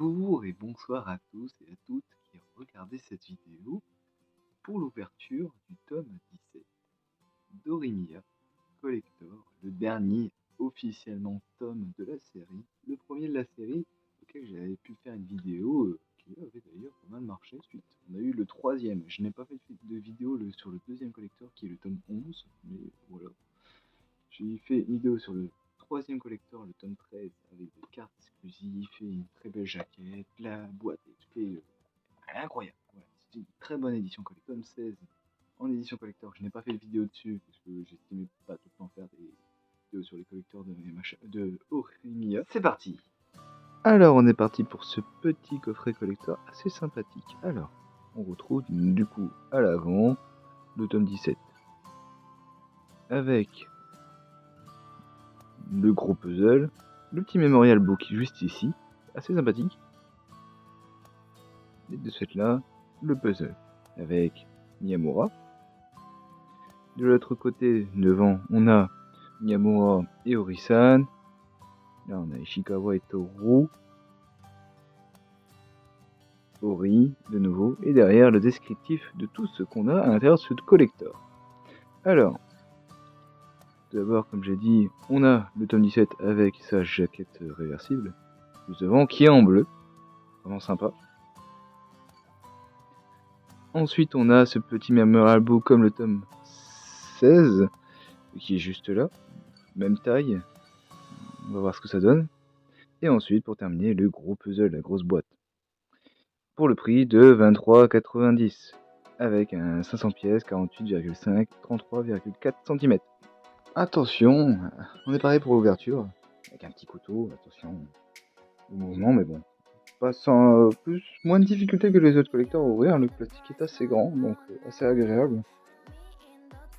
Bonjour et bonsoir à tous et à toutes qui regardez cette vidéo pour l'ouverture du tome 17 d'Orimiya Collector, le dernier officiellement tome de la série, le premier de la série auquel j'avais pu faire une vidéo qui avait d'ailleurs pas mal marché. Ensuite, on a eu le troisième. Je n'ai pas fait de vidéo sur le deuxième collector qui est le tome 11, mais voilà. J'ai fait une vidéo sur le troisième collector, le tome 13, avec des cartes exclusives et une très belle jaquette. La boîte est incroyable. Voilà, c'est une très bonne édition collector. Tome 16 en édition collector. Je n'ai pas fait de vidéo dessus parce que j'estimais pas tout le temps faire des vidéos sur les collecteurs de Orimiya. C'est parti. Alors on est parti pour ce petit coffret collector assez sympathique. Alors on retrouve du coup à l'avant le tome 17 avec le gros puzzle, le petit memorial book juste ici, assez sympathique. Et de ce fait là, le puzzle avec Miyamura. De l'autre côté, devant, on a Miyamura et Ori-san. Là on a Ishikawa et Toru. Ori de nouveau. Et derrière le descriptif de tout ce qu'on a à l'intérieur de ce collector. Alors, tout d'abord, comme j'ai dit, on a le tome 17 avec sa jaquette réversible, juste devant, qui est en bleu. Vraiment sympa. Ensuite, on a ce petit memorial book comme le tome 16, qui est juste là. Même taille. On va voir ce que ça donne. Et ensuite, pour terminer, le gros puzzle, la grosse boîte. Pour le prix de 23,90 avec un 500 pièces, 48,5, 33,4 cm. Attention, on est pareil pour l'ouverture, avec un petit couteau, attention au mouvement, mais bon, pas sans moins de difficulté que les autres collecteurs à ouvrir, le plastique est assez grand, donc assez agréable.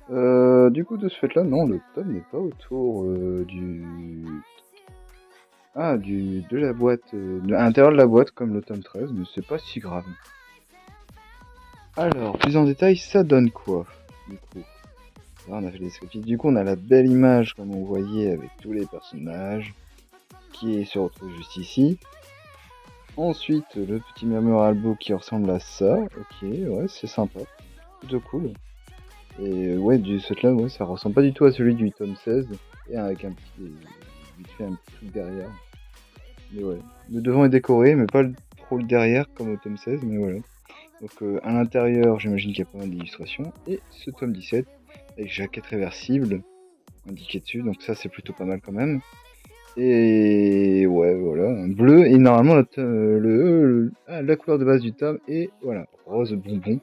Du coup, de ce fait là, non, le tome n'est pas autour de la boîte, à l'intérieur de la boîte comme le tome 13, mais c'est pas si grave. Alors, plus en détail, ça donne quoi, du coup? Là, on a fait les descriptifs. Du coup, on a la belle image, comme on voyait, avec tous les personnages, qui se retrouve juste ici. Ensuite, le petit memorial book qui ressemble à ça. Ok, ouais, c'est sympa. Plutôt cool. Et ouais, du set là, ouais, ça ressemble pas du tout à celui du tome 16. Et avec un petit truc derrière. Mais ouais, le devant est décoré, mais pas trop le derrière comme au tome 16, mais voilà. Donc à l'intérieur, j'imagine qu'il y a pas mal d'illustrations. Et ce tome 17, avec jaquette réversible, indiqué dessus, donc ça c'est plutôt pas mal quand même. Et ouais, voilà, un bleu, et normalement la couleur de base du tome est, voilà, rose bonbon.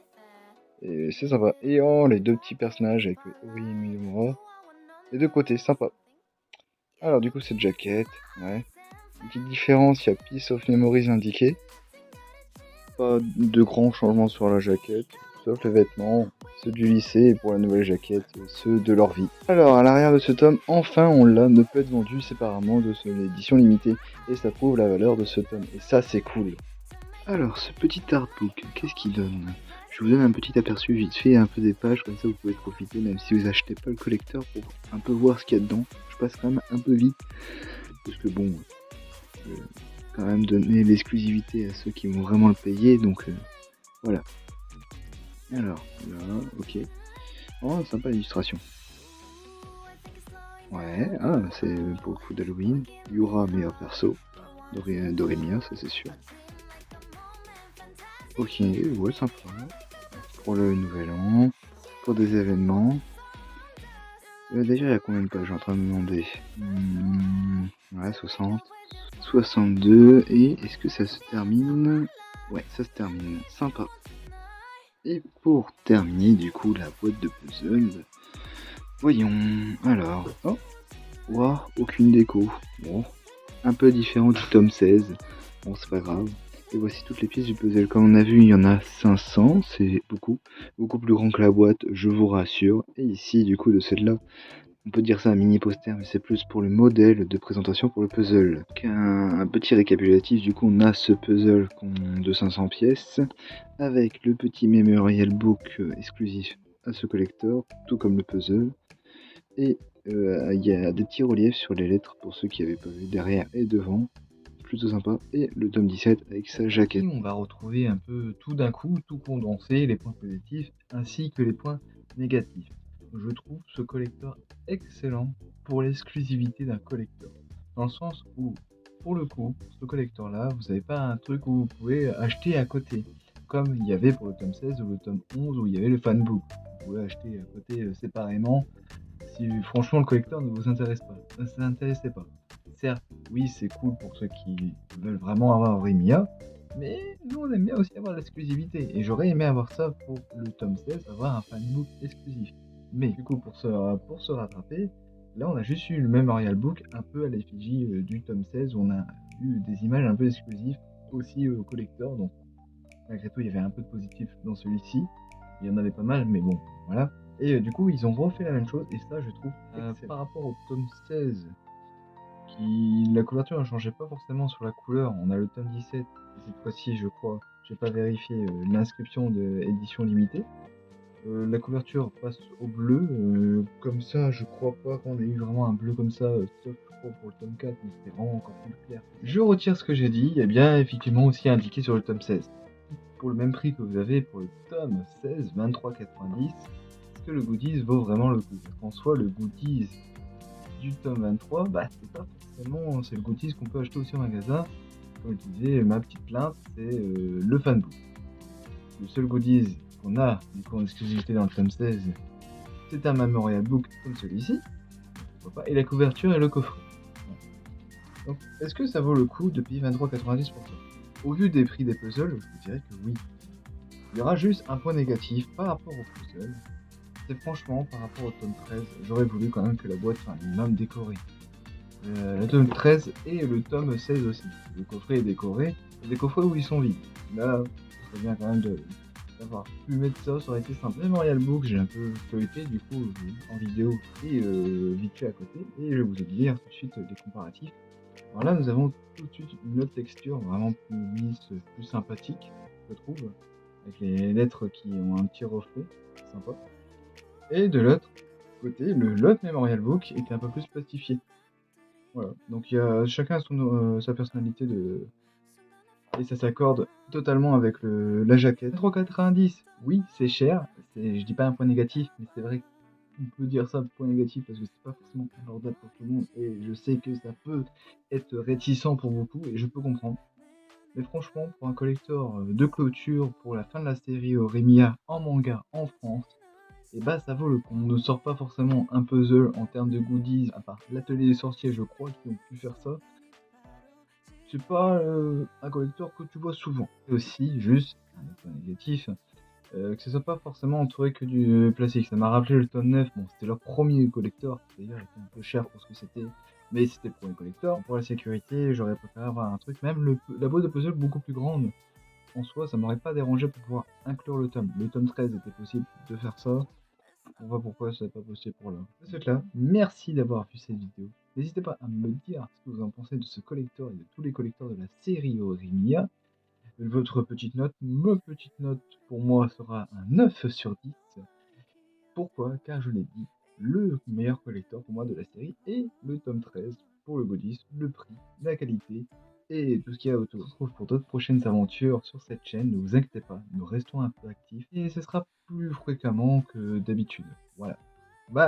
Et c'est sympa. Et oh, les deux petits personnages avec Ori et Miyamura. Les deux côtés, sympa. Alors du coup, cette jaquette, ouais. Une petite différence, il y a Piece of Memories indiqué. Pas de grands changements sur la jaquette, sauf les vêtements, ceux du lycée, et pour la nouvelle jaquette, ceux de leur vie. Alors, à l'arrière de ce tome, enfin on l'a, ne peut être vendu séparément de l'édition limitée, et ça prouve la valeur de ce tome, et ça c'est cool. Alors, ce petit artbook, qu'est-ce qu'il donne? Je vous donne un petit aperçu vite fait, un peu des pages, comme ça vous pouvez profiter, même si vous achetez pas le collector, pour un peu voir ce qu'il y a dedans. Je passe quand même un peu vite, parce que bon, quand même donner l'exclusivité à ceux qui vont vraiment le payer, donc voilà. Alors, là, ok. Oh, sympa l'illustration. Ouais, ah, c'est pour le coup d'Halloween. Yura, meilleur perso. Doremiya, ça c'est sûr. Ok, ouais, sympa. Pour le nouvel an, pour des événements. Déjà, il y a combien de pages? Je suis en train de me demander. Ouais, 60. 62. Et est-ce que ça se termine? Ouais, ça se termine. Sympa. Et pour terminer, du coup, la boîte de puzzle. Voyons. Alors. Oh. Ouah, aucune déco. Bon. Un peu différent du tome 16. Bon, c'est pas grave. Et voici toutes les pièces du puzzle. Comme on a vu, il y en a 500. C'est beaucoup. Beaucoup plus grand que la boîte, je vous rassure. Et ici, du coup, de celle-là, on peut dire ça un mini poster, mais c'est plus pour le modèle de présentation pour le puzzle. Un petit récapitulatif, du coup on a ce puzzle de 500 pièces, avec le petit memorial book exclusif à ce collector, tout comme le puzzle. Et il y a des petits reliefs sur les lettres pour ceux qui n'avaient pas vu derrière et devant. plutôt sympa, et le tome 17 avec sa jaquette. On va retrouver un peu tout d'un coup, tout condensé, les points positifs ainsi que les points négatifs. Je trouve ce collector excellent pour l'exclusivité d'un collector. Dans le sens où, pour le coup, ce collector là, vous n'avez pas un truc où vous pouvez acheter à côté. Comme il y avait pour le tome 16 ou le tome 11 où il y avait le fanbook. Vous pouvez acheter à côté séparément si franchement le collector ne vous intéressait pas. Certes, oui, c'est cool pour ceux qui veulent vraiment avoir Rémia, mais nous on aime bien aussi avoir l'exclusivité. Et j'aurais aimé avoir ça pour le tome 16, avoir un fanbook exclusif. Mais du coup, pour se rattraper, là on a juste eu le Memorial Book un peu à l'effigie du tome 16 où on a eu des images un peu exclusives aussi au collector. Donc malgré tout, il y avait un peu de positif dans celui-ci. Il y en avait pas mal, mais bon, voilà. Et du coup, ils ont refait la même chose, et ça, je trouve, par rapport au tome 16, la couverture ne changeait pas forcément sur la couleur. On a le tome 17, et cette fois-ci, je crois, j'ai pas vérifié l'inscription de édition limitée. La couverture passe au bleu, comme ça, je crois pas qu'on ait eu vraiment un bleu comme ça, sauf je crois pour le tome 4, mais c'était vraiment encore plus clair. Je retire ce que j'ai dit, et bien effectivement aussi indiqué sur le tome 16. Pour le même prix que vous avez pour le tome 16, 23,90, est-ce que le goodies vaut vraiment le coup? En soi, le goodies du tome 23, c'est pas forcément, c'est le goodies qu'on peut acheter aussi en magasin. Comme je disais, ma petite plainte, c'est le fanbook. Le seul goodies qu'on a, du coup en exclusivité dans le tome 16, c'est un Memorial Book comme celui-ci, et la couverture et le coffret. Donc, est-ce que ça vaut le coup de payer 23,90 pour ça? Au vu des prix des puzzles, je vous dirais que oui. Il y aura juste un point négatif par rapport au puzzle. C'est franchement, par rapport au tome 13, j'aurais voulu quand même que la boîte soit un minimum décorée. Le tome 13 et le tome 16 aussi. Le coffret est décoré, il y a des coffrets où ils sont vides. Là, ça serait bien quand même d'avoir pu mettre ça, ça aurait été simple. Memorial Book, j'ai un peu feuilleté du coup en vidéo et vite fait à côté, et je vous ai dit tout de suite les comparatifs. Alors là, nous avons tout de suite une autre texture vraiment plus lisse, plus sympathique, je trouve, avec les lettres qui ont un petit reflet, c'est sympa. Et de l'autre côté, l'autre Memorial Book était un peu plus plastifié. Voilà, donc il y a chacun a sa personnalité et ça s'accorde totalement avec la jaquette. 3,90, oui, c'est cher, je dis pas un point négatif, mais c'est vrai qu'on peut dire ça point négatif parce que c'est pas forcément abordable pour tout le monde et je sais que ça peut être réticent pour beaucoup et je peux comprendre. Mais franchement, pour un collector de clôture pour la fin de la série Rémia en manga en France, et ça vaut le coup. On ne sort pas forcément un puzzle en termes de goodies, à part l'atelier des sorciers, je crois, qui ont pu faire ça. C'est pas un collector que tu vois souvent. Et aussi, juste, un point négatif, que ce soit pas forcément entouré que du plastique. Ça m'a rappelé le tome 9, bon, c'était leur premier collector, d'ailleurs, il était un peu cher pour ce que c'était, mais c'était le premier collector. Pour la sécurité, j'aurais préféré avoir un truc, même la boîte de puzzle beaucoup plus grande. En soi, ça m'aurait pas dérangé pour pouvoir inclure le tome. Le tome 13 était possible de faire ça. On voit pourquoi ça n'est pas possible pour là. De ce fait-là, merci d'avoir vu cette vidéo. N'hésitez pas à me dire ce que vous en pensez de ce collector et de tous les collecteurs de la série Rémia. Votre petite note, ma petite note pour moi sera un 9 sur 10. Pourquoi? Car je l'ai dit, le meilleur collector pour moi de la série est le tome 13 pour le goodies, le prix, la qualité et tout ce qu'il y a autour. On se retrouve pour d'autres prochaines aventures sur cette chaîne, ne vous inquiétez pas, nous restons un peu actifs et ce sera plus fréquemment que d'habitude. Voilà. Bye!